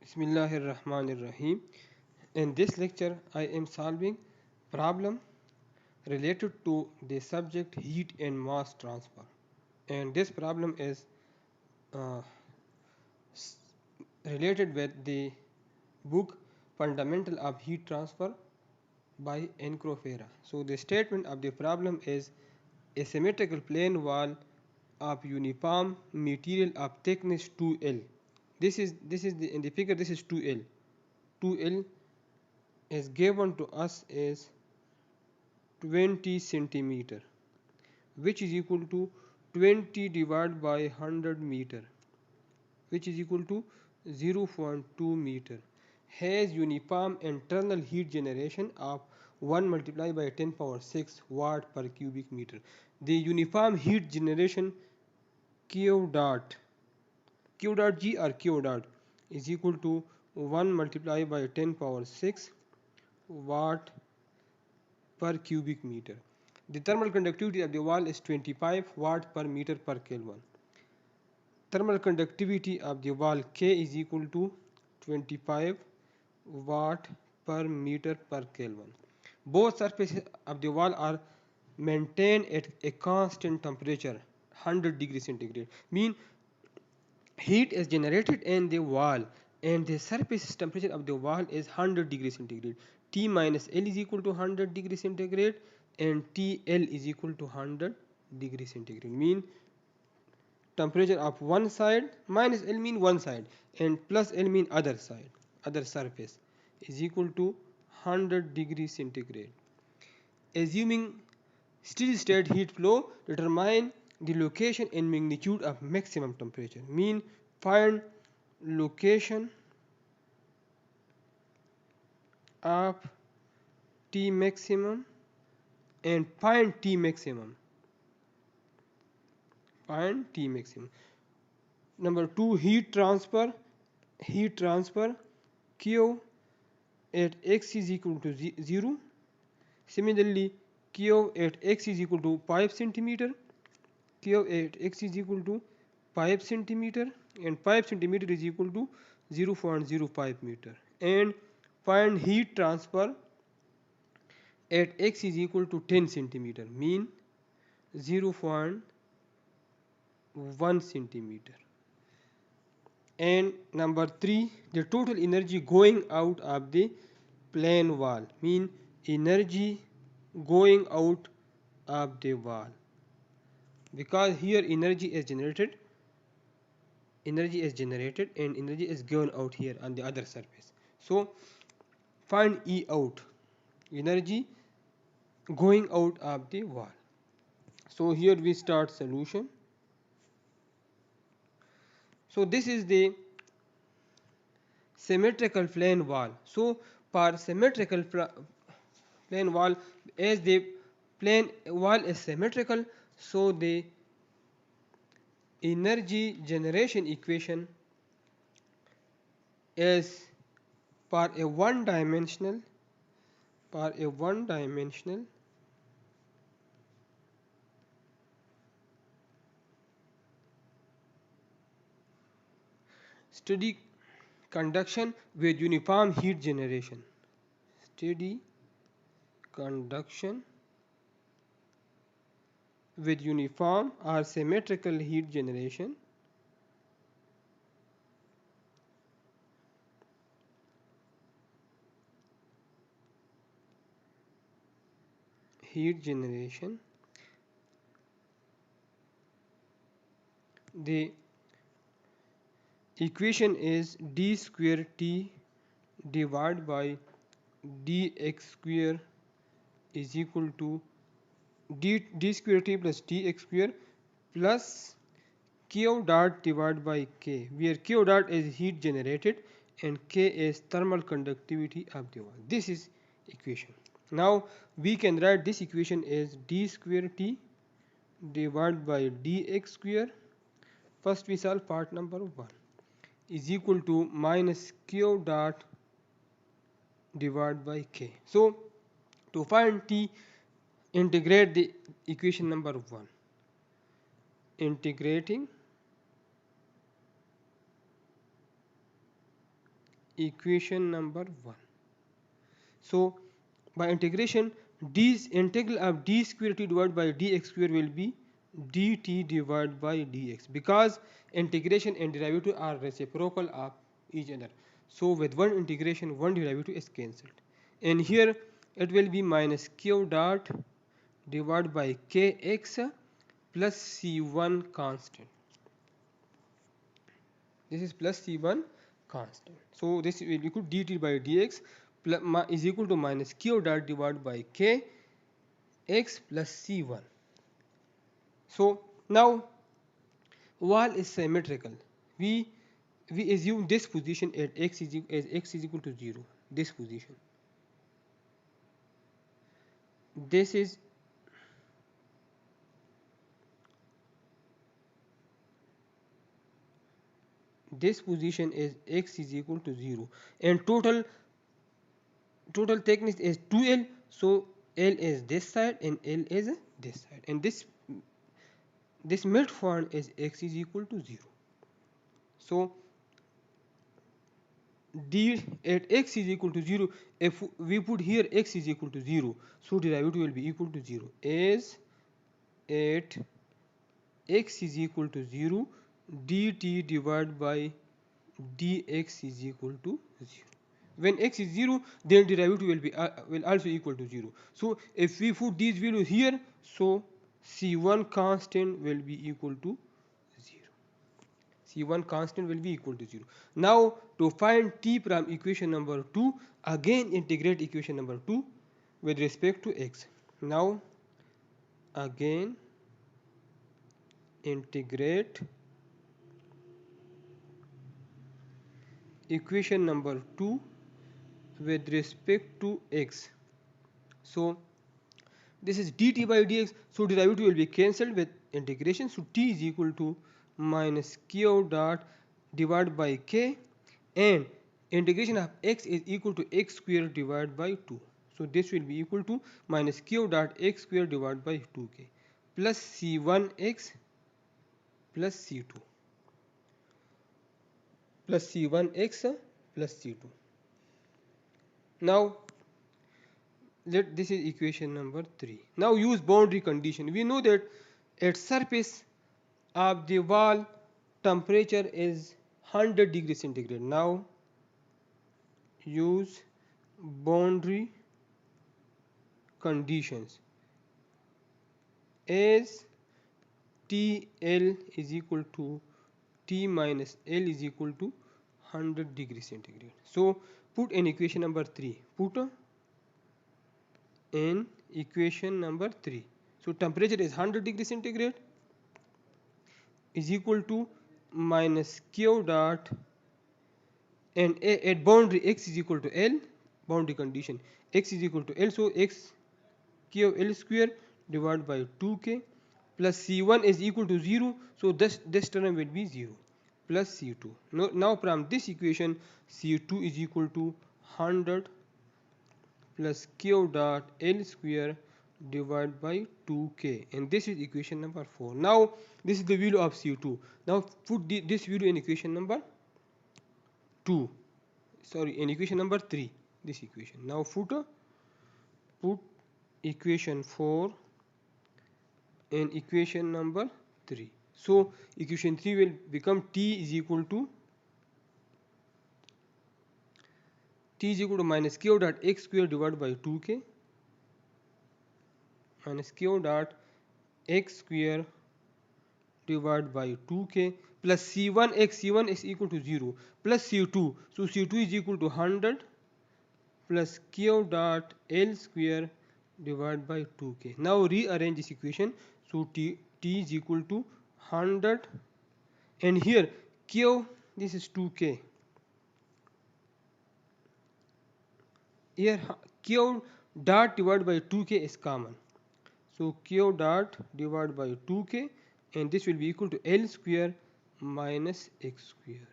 Bismillahirrahmanirrahim. In this lecture, I am solving problem related to the subject heat and mass transfer. And this problem is uh, related with the book Fundamental of Heat Transfer by Incropera. So the statement of the problem is a symmetrical plane wall of uniform material of thickness 2L. In the figure. This is 2L. 2L is given to us as 20 centimeter, which is equal to 20 divided by 100 meter, which is equal to 0.2 meter, has uniform internal heat generation of 1 multiplied by 10 power 6 watt per cubic meter. The uniform heat generation Q dot G or Q dot is equal to 1 multiplied by 10 power 6 watt per cubic meter. The thermal conductivity of the wall is 25 watt per meter per Kelvin. Thermal conductivity of the wall K is equal to 25 watt per meter per Kelvin. Both surfaces of the wall are maintained at a constant temperature 100 degrees centigrade. Mean heat is generated in the wall and the surface temperature of the wall is 100 degrees centigrade. T minus L is equal to 100 degrees centigrade and TL is equal to 100 degrees centigrade. Mean temperature of one side minus L mean one side and plus L mean other side, other surface, is equal to 100 degrees centigrade. Assuming steady state heat flow, determine the location and magnitude of maximum temperature. Mean find location of T maximum and find T maximum. Find T maximum. Number 2, heat transfer. Heat transfer Q at x is equal to 0. Similarly, Q at x is equal to 5 centimeter. Q at x is equal to 5 centimeter and 5 centimeter is equal to 0.05 meter. And find heat transfer at x is equal to 10 centimeter. Mean 0.1 centimeter. And number 3, the total energy going out of the plane wall. Mean energy going out of the wall, because here energy is generated and energy is given out here on the other surface. So find E out, energy going out of the wall. So here we start solution. So this is the symmetrical plane wall. So for symmetrical plane wall, as the plane wall is symmetrical, so the energy generation equation is for a one dimensional steady conduction with uniform heat generation. Steady conduction with uniform or symmetrical heat generation the equation is d square t divided by dx square is equal to d square t plus dx square plus q dot divided by k, where q dot is heat generated and k is thermal conductivity of the wall. This is equation. Now we can write this equation as d square t divided by dx square. First we solve part number 1 is equal to minus q dot divided by k. So to find t, integrate the equation number 1. Integrating equation number 1. So by integration, d's integral of d square t divided by dx square will be dt divided by dx, because integration and derivative are reciprocal of each other. So with one integration, one derivative is cancelled, and here it will be minus q dot divided by kx plus c1 constant. This is plus c1 constant. So this will be equal to dt by dx is equal to minus q dot divided by k x plus c1. So now wall is symmetrical. We assume this position at x is equal to 0. This position. This is this position is x is equal to 0, and total thickness is 2l. So l is this side and l is this side, and this midpoint is x is equal to 0. So d at x is equal to 0, if we put here x is equal to 0, so derivative will be equal to 0, as at x is equal to 0, dt divided by dx is equal to 0. When x is 0, then derivative will also equal to 0. So if we put these values here, so c1 constant will be equal to 0. C1 constant will be equal to 0. Now to find t from equation number 2, again integrate equation number 2 with respect to x. Now again integrate equation number 2 with respect to x. So this is dt by dx, so derivative will be cancelled with integration. So t is equal to minus q dot divided by k, and integration of x is equal to x square divided by 2. So this will be equal to minus q dot x square divided by 2k plus c1x plus c2 plus c1x plus c2. Now this is equation number 3. Now use boundary condition. We know that at surface of the wall temperature is 100 degrees centigrade. Now use boundary conditions as TL is equal to T minus L is equal to 100 degrees centigrade. So put in equation number 3. Put in equation number 3. So temperature is 100 degrees centigrade is equal to minus q dot, and at boundary x is equal to L, boundary condition x is equal to L, so x q L square divided by 2k plus c1 is equal to 0, so this term will be 0 plus c2. Now from this equation, c2 is equal to 100 plus q dot L square divided by 2k, and this is equation number 4. Now this is the value of c2. Now put this value in equation number 2, sorry, in equation number 3, this equation. Now put equation 4 in equation number 3. So equation 3 will become t is equal to minus q dot x square divided by 2k minus q dot x square divided by 2k plus c1 is equal to 0 plus c2, so c2 is equal to 100 plus q dot L square divided by 2k. Now rearrange this equation. So t is equal to 100, and here q, this is 2k. Here q dot divided by 2k is common. So q dot divided by 2k, and this will be equal to L square minus x square.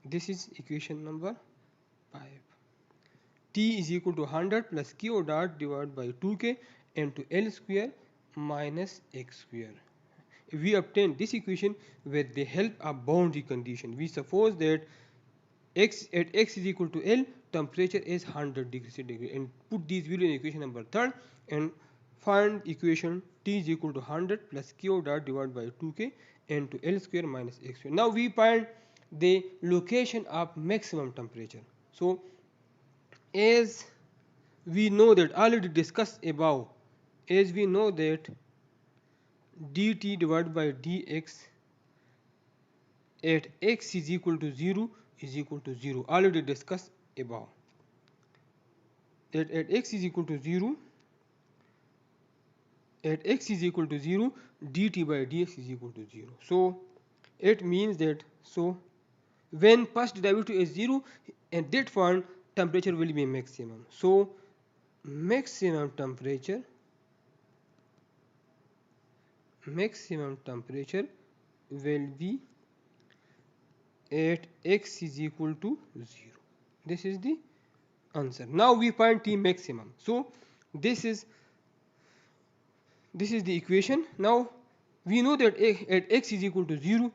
This is equation number 5. T is equal to 100 plus q dot divided by 2k into L square minus x square. If we obtain this equation with the help of boundary condition, we suppose that x is equal to L, temperature is 100 degrees centigrade, and put these values in equation number 3 and find equation T is equal to 100 plus Q dot divided by 2K into L square minus x square. Now we find the location of maximum temperature. So as we know that already discussed above, as we know that dt divided by dx at x is equal to 0 is equal to 0, already discussed above, that at x is equal to 0, at x is equal to 0, dt by dx is equal to 0. So it means that, so when first derivative is 0, at that point temperature will be maximum. So maximum temperature will be at x is equal to 0. This is the answer. Now we find T maximum. So this is the equation. Now we know that at x is equal to 0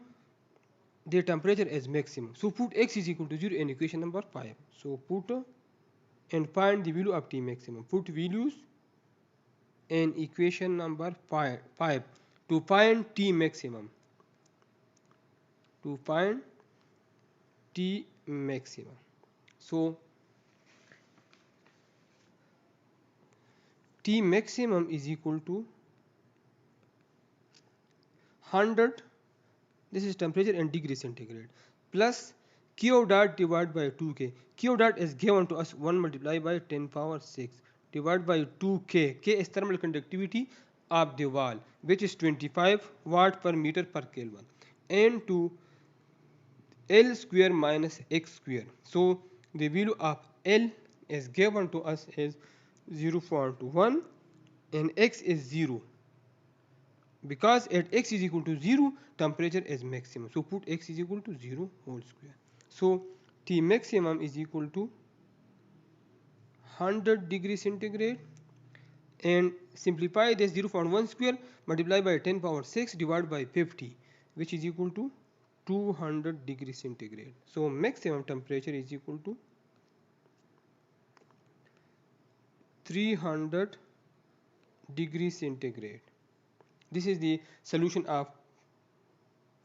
the temperature is maximum. So put x is equal to 0 in equation number 5. So put and find the value of T maximum. Put values in equation number 5 to find T maximum. To find T maximum. So T maximum is equal to 100, this is temperature in degree centigrade, plus Q dot divided by 2K. Q dot is given to us 1 multiplied by 10 power 6 divided by 2K. K is thermal conductivity of the wall, which is 25 watt per meter per Kelvin, and to L square minus x square. So the value of L is given to us is 0.1 and x is 0. Because at x is equal to 0, temperature is maximum. So put x is equal to 0 whole square. So T maximum is equal to 100 degrees centigrade, and simplify this 0.1 square multiplied by 10 power 6 divided by 50, which is equal to 200 degrees centigrade. So maximum temperature is equal to 300 degrees centigrade. This is the solution of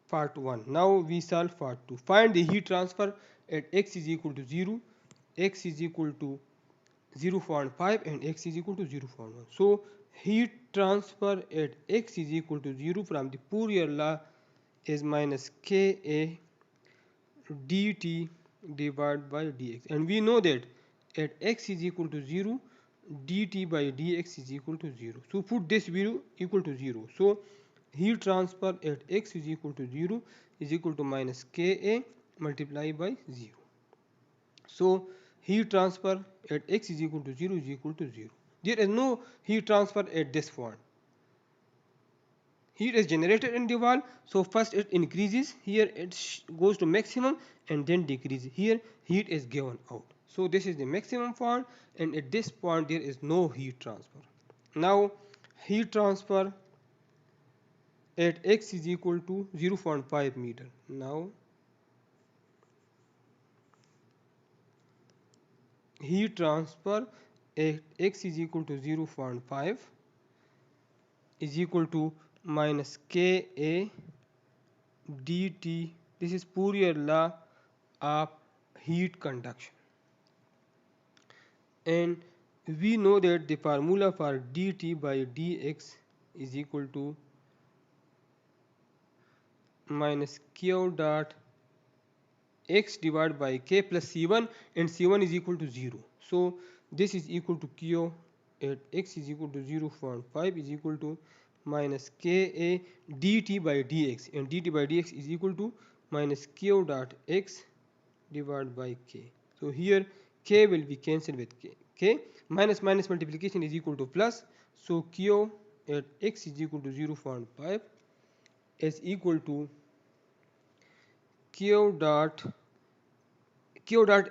part 1. Now we solve part 2. Find the heat transfer at x is equal to 0, x is equal to 0.5 and x is equal to 0.1. So heat transfer at x is equal to 0 from the Fourier law is minus Ka dt divided by dx, and we know that at x is equal to 0 dt by dx is equal to 0. So put this value equal to 0. So heat transfer at x is equal to 0 is equal to minus Ka multiplied by 0. So heat transfer at x is equal to 0 is equal to 0. There is no heat transfer at this point. Heat is generated in the wall, so first it increases, here it goes to maximum and then decreases. Here heat is given out. So this is the maximum point, and at this point there is no heat transfer. Now heat transfer at x is equal to 0.5 meter. Now heat transfer at x is equal to 0.5 is equal to minus Ka dt. This is Fourier law of heat conduction, and we know that the formula for dt by dx is equal to minus q dot x divided by k plus c1, and c1 is equal to 0. So this is equal to q at x is equal to 0.5 is equal to minus Ka dt by dx, and dt by dx is equal to minus q dot x divided by k. So here k will be cancelled with k. Minus minus multiplication is equal to plus. So q at x is equal to 0.5 is equal to q dot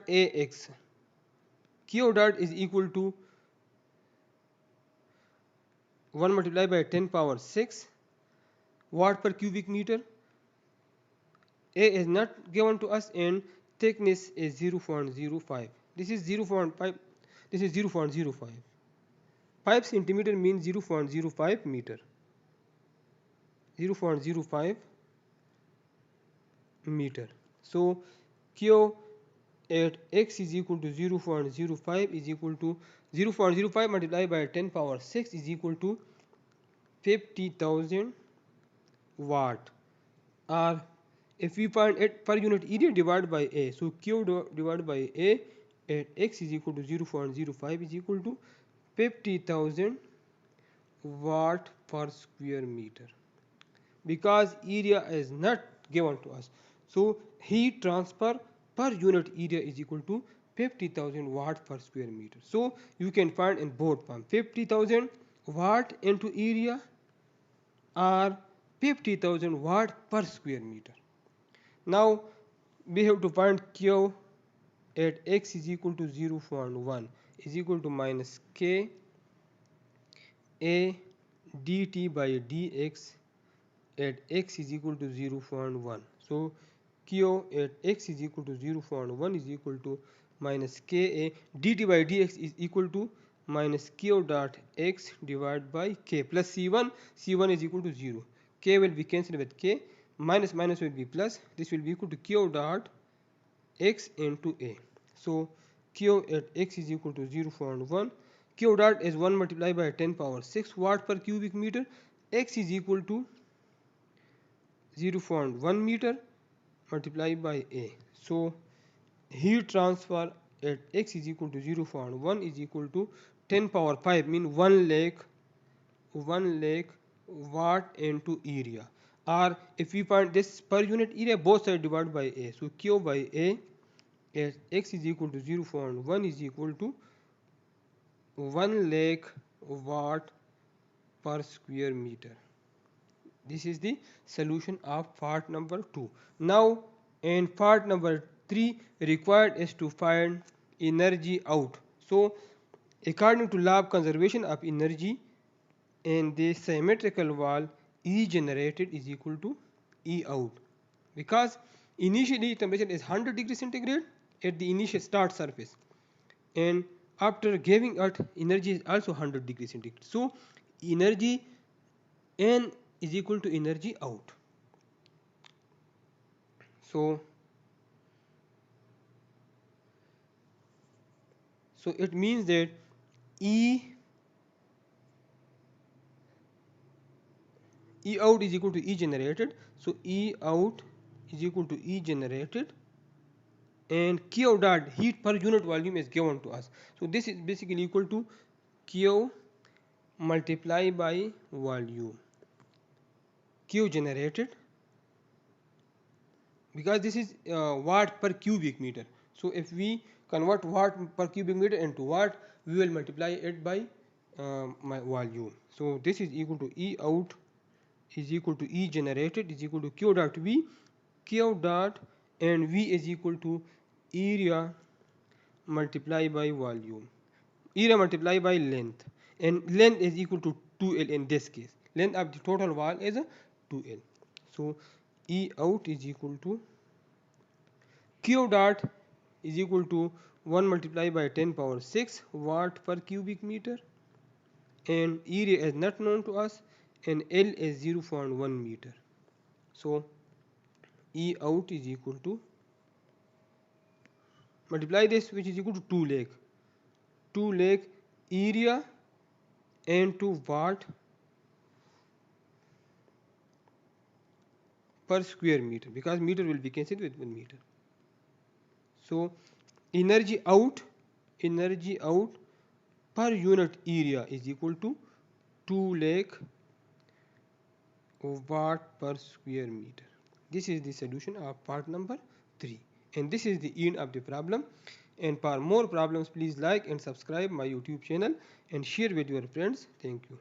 ax. Q dot is equal to 1 multiplied by 10 power 6 watt per cubic meter. A is not given to us, and thickness is 0.05. This is 0.5. This is 0.05. 5 centimeter means 0.05 meter. 0.05 meter. So Q at x is equal to 0.05 is equal to 0.05 multiplied by 10 power 6 is equal to 50,000 watt. Or if we find it per unit area divided by A, so Q divided by A at x is equal to 0.05 is equal to 50,000 watt per square meter. Because area is not given to us, so heat transfer per unit area is equal to 50,000 watt per square meter. So you can find in both form 50,000 watt into area or 50,000 watt per square meter. Now we have to find Q at x is equal to 0.1 is equal to minus K A dt by dx at x is equal to 0.1. So Q at x is equal to 0.1 is equal to minus Ka dt by dx is equal to minus Q dot x divided by K plus C1. C1 is equal to 0. K will be cancelled with K. Minus minus will be plus. This will be equal to Q dot x into A. So Q at x is equal to 0.1. Q dot is 1 multiplied by 10 power 6 watt per cubic meter. X is equal to 0.1 meter multiplied by A. So heat transfer at x is equal to 0.1 is equal to 10 power 5 mean 1 lakh watt into area. Or if we find this per unit area, both sides divided by A. So Q by A at x is equal to 0.1 is equal to 1 lakh watt per square meter. This is the solution of part number 2. Now in part number 3 required is to find energy out. So according to law of conservation of energy in the symmetrical wall, E generated is equal to E out, because initially temperature is 100 degrees centigrade at the initial start surface, and after giving out energy is also 100 degrees centigrade. So energy N is equal to energy out. So it means that E out is equal to E generated. So E out is equal to E generated, and Q dot heat per unit volume is given to us. So this is basically equal to Q multiplied by volume. Q generated, because this is watt per cubic meter. So if we convert watt per cubic meter into watt, we will multiply it by my volume. So this is equal to E out is equal to E generated is equal to Q dot V. Q dot and V is equal to area multiplied by volume. Area multiplied by length, and length is equal to 2L in this case. Length of the total wall is 2L. So E out is equal to Q dot is equal to 1 multiplied by 10 power 6 watt per cubic meter, and area is not known to us, and L is 0.1 meter. So E out is equal to, multiply this, which is equal to 2 lakh area into watt per square meter, because meter will be cancelled with 1 meter. So energy out per unit area is equal to 2 lakh watt per square meter. This is the solution of part number 3, and this is the end of the problem. And for more problems, please like and subscribe my YouTube channel and share with your friends. Thank you.